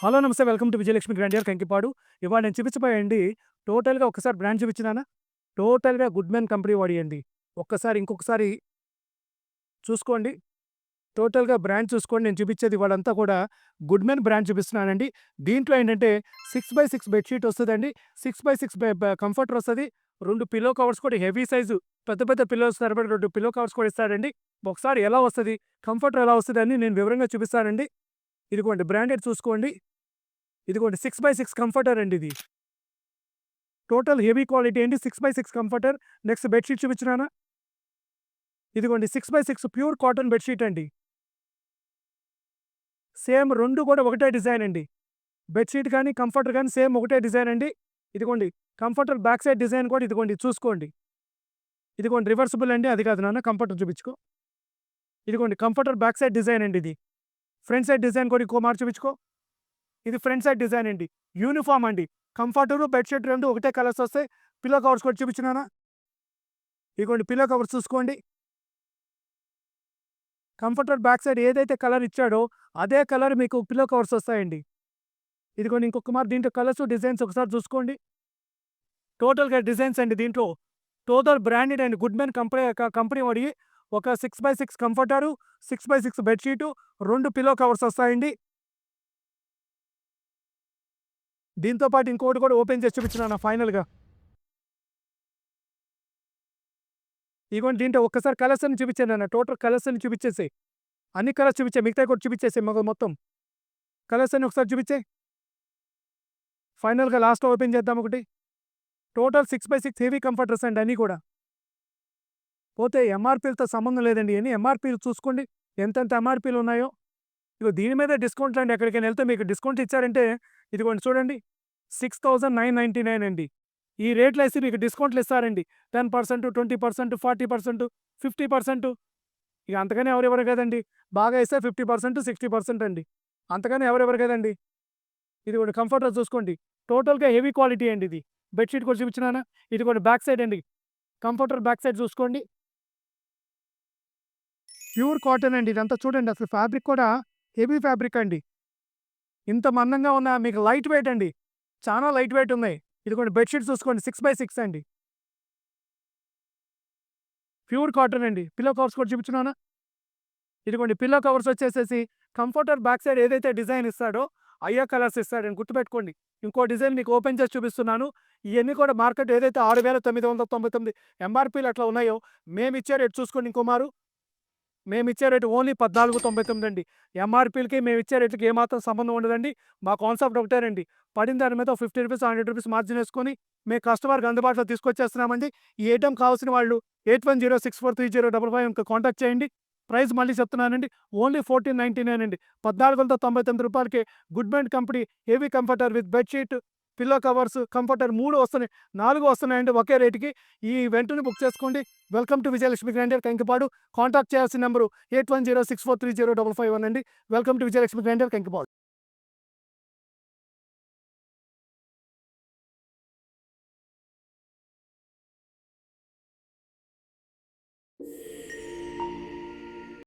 Hello! నమస్తే. Welcome to Vijayalakshmi grandeur Kankipadu. ఇవాళ నేను చూపించబోయేయండి టోటల్‌గా ఒక్కసారి బ్రాండ్ చూపించినానా? టోటల్‌గా గుడ్‌మెన్ కంపెనీ వాడియండి. ఇంకొకసారి చూసుకోండి. టోటల్‌గా బ్రాండ్ చూసుకోండి. నేను చూపించేది ఇవాళంతా కూడా గుడ్‌మెన్ బ్రాండ్ చూపిస్తున్నానండి. దీంట్లో ఏంటంటే 6x6 బెడ్‌షీట్ వస్తదండి. 6x6 కంఫర్టర్ వస్తది. 2 పిల్లో కవర్స్ కూడా హెవీ సైజు పెద్ద పెద్ద పిల్లోస్ సరిపడా 2 పిల్లో కవర్స్ కూడా ఇస్తాడండి. ఒకసారి ఎలా వస్తది? కంఫర్టర్ ఎలా వస్తదని నేను వివరంగా చూపిస్తానండి. ఇదిగోండి బ్రాండెడ్ చూసుకోండి. ఇదిగోండి 6x6 కంఫర్టర్ అండి ఇది. టోటల్ హెవీ క్వాలిటీ అండి 6x6 కంఫర్టర్. Next bedsheet చూపించనానా? ఇదిగోండి 6x6 ప్యూర్ కాటన్ బెడ్‌షీట్ అండి. సేమ్ 2 కూడా ఒకటే డిజైన్ అండి. బెడ్‌షీట్ కానీ, కంఫర్టర్ కానీ సేమ్ ఒకటే డిజైన్ అండి. ఇదిగోండి కంఫర్టర్ బ్యాక్ సైడ్ డిజైన్ కూడా ఇదిగోండి చూసుకోండి. ఇదిగోండి రివర్సిబుల్ అండి. అది కాదు నాన్న కంఫర్టర్ చూపించుకో. ఇదిగోండి కంఫర్టర్ బ్యాక్ సైడ్ డిజైన్ అండి ఇది. ఫ్రంట్ సైడ్ డిజైన్ కూడా ఇంకో మారు చూపించుకో. ఇది ఫ్రంట్ సైడ్ డిజైన్ అండి. యూనిఫార్మ్ అండి. కంఫర్టరు, బెడ్‌షీట్ 2 ఒకటే కలర్స్ వస్తాయి. పిల్లో కవర్స్ కూడా చూపించనానా? ఇదిగోండి పిల్లో కవర్స్ చూసుకోండి. కంఫర్టర్ బ్యాక్ సైడ్ ఏదైతే కలర్ ఇచ్చాడో అదే కలర్ మీకు పిల్లో కవర్స్ వస్తాయండి. ఇదిగోండి ఇంకొక మారు దీంట్లో కలర్స్, డిజైన్స్ ఒకసారి చూసుకోండి. టోటల్‌గా డిజైన్స్ అండి దీంట్లో. టోటల్ బ్రాండెడ్ అండి. గుడ్‌మెన్ కంపెనీ వాడి ఒక 6x6 కంఫర్టరు, 6x6 bedsheet, 2 pillow covers వస్తాయండి. దీంతో పాటు ఇంకోటి కూడా ఓపెన్ చేసి చూపించనా ఫైనల్‌గా. ఇదిగోండి దీంట్లో ఒక్కసారి కలర్స్ అన్ని చూపించానన్న. టోటల్ కలర్స్ అన్ని చూపించేసేయి. అన్ని కలర్స్ చూపించేయి. మిగతాయి కూడా చూపించేసేయి మొత్తం. కలర్స్ అన్ని ఒకసారి చూపించేయి. ఫైనల్‌గా లాస్ట్‌లో ఓపెన్ చేద్దాం ఒకటి. టోటల్ 6x6 హెవీ కంఫర్టర్స్ అండి అన్నీ కూడా. పోతే ఎంఆర్‌పీలతో సంబంధం లేదండి. ఇయన్నీ ఎంఆర్‌పీలు చూసుకోండి. ఎంతెంత ఎంఆర్‌పీలు ఉన్నాయో. ఇగో దీని మీదే డిస్కౌంట్‌లండి. ఎక్కడికైనా ఎళ్తే మీకు డిస్కౌంట్ ఇచ్చారంటే ఇదిగోండి చూడండి. 6,999 అండి. ఈ రేట్లేసి మీకు డిస్కౌంట్‌లు ఇస్తారండి. 10%, 20%, 40%, 50%. ఇక అంతకని ఎవరివ్వరు కదండీ. బాగా ఇస్తే 50%, 60% అండి. అంతకని ఎవరివ్వరు కదండీ. ఇదిగోండి కంఫర్టర్ చూసుకోండి. టోటల్‌గా హెవీ క్వాలిటీ అండి ఇది. బెడ్‌షీట్ కూడా చూపించినానా? ఇదిగోండి బ్యాక్ సైడ్ అండి. కంఫర్టర్ బ్యాక్ సైడ్ చూసుకోండి. ప్యూర్ కాటన్ అండి. ఇదంతా చూడండి అసలు ఫ్యాబ్రిక్ కూడా హెవీ ఫ్యాబ్రిక్ అండి. ఇంత మందంగా ఉన్న మీకు లైట్ వెయిట్ అండి. చాలా లైట్ వెయిట్ ఉన్నాయి. ఇదిగోండి బెడ్‌షీట్ చూసుకోండి 6x6 అండి. ప్యూర్ కాటన్ అండి. పిల్లో కవర్స్ కూడా చూపించినానా? ఇదిగోండి పిల్లో కవర్స్ వచ్చేసేసి కంఫర్టర్ బ్యాక్ సైడ్ ఏదైతే డిజైన్ ఇస్తాడో అయ్యే కలర్స్ ఇస్తాడండి గుర్తుపెట్టుకోండి. ఇంకో డిజైన్ మీకు ఓపెన్ చేసి చూపిస్తున్నాను. ఇయన్నీ కూడా మార్కెట్ ఏదైతే 6,999 ఎంఆర్‌పీలు అట్లా ఉన్నాయో మేమిచ్చే రేట్ చూసుకోండి ఇంకో మారు. మేమిచ్చే రేట్ ఓన్లీ 14,99 అండి. ఎంఆర్‌పీలకి మేమిచ్చే రేట్లకి ఏమాత్రం సంబంధం ఉండదండి. మా కాన్సెప్ట్ ఒకటేనండి. పడిన దాని మీద రూ. 50, రూ. 100 మార్జిన్ ఏసుకొని మేము కస్టమర్‌కి అందుబాటులో తీసుకొచ్చేస్తున్నామండి. ఈ ఐటెమ్ కావాల్సిన వాళ్ళు 8106430555 కాంటాక్ట్ చేయండి. ప్రైస్ మళ్ళీ చెప్తున్నానండి. ఓన్లీ 1499 అండి. రూ. 1499కే Goodmen company heavy comforter with bedsheet, pillow covers, comforter 3 వస్తున్నాయి. 4 వస్తున్నాయండి ఒకే రేట్‌కి. ఈ వెంటనే బుక్ చేసుకోండి. Welcome to Vijayalakshmi grinder Kankipadu. Contact చేయాల్సిన నంబరు 8106430551 అండి. Welcome to Vijayalakshmi grinder Kankipadu.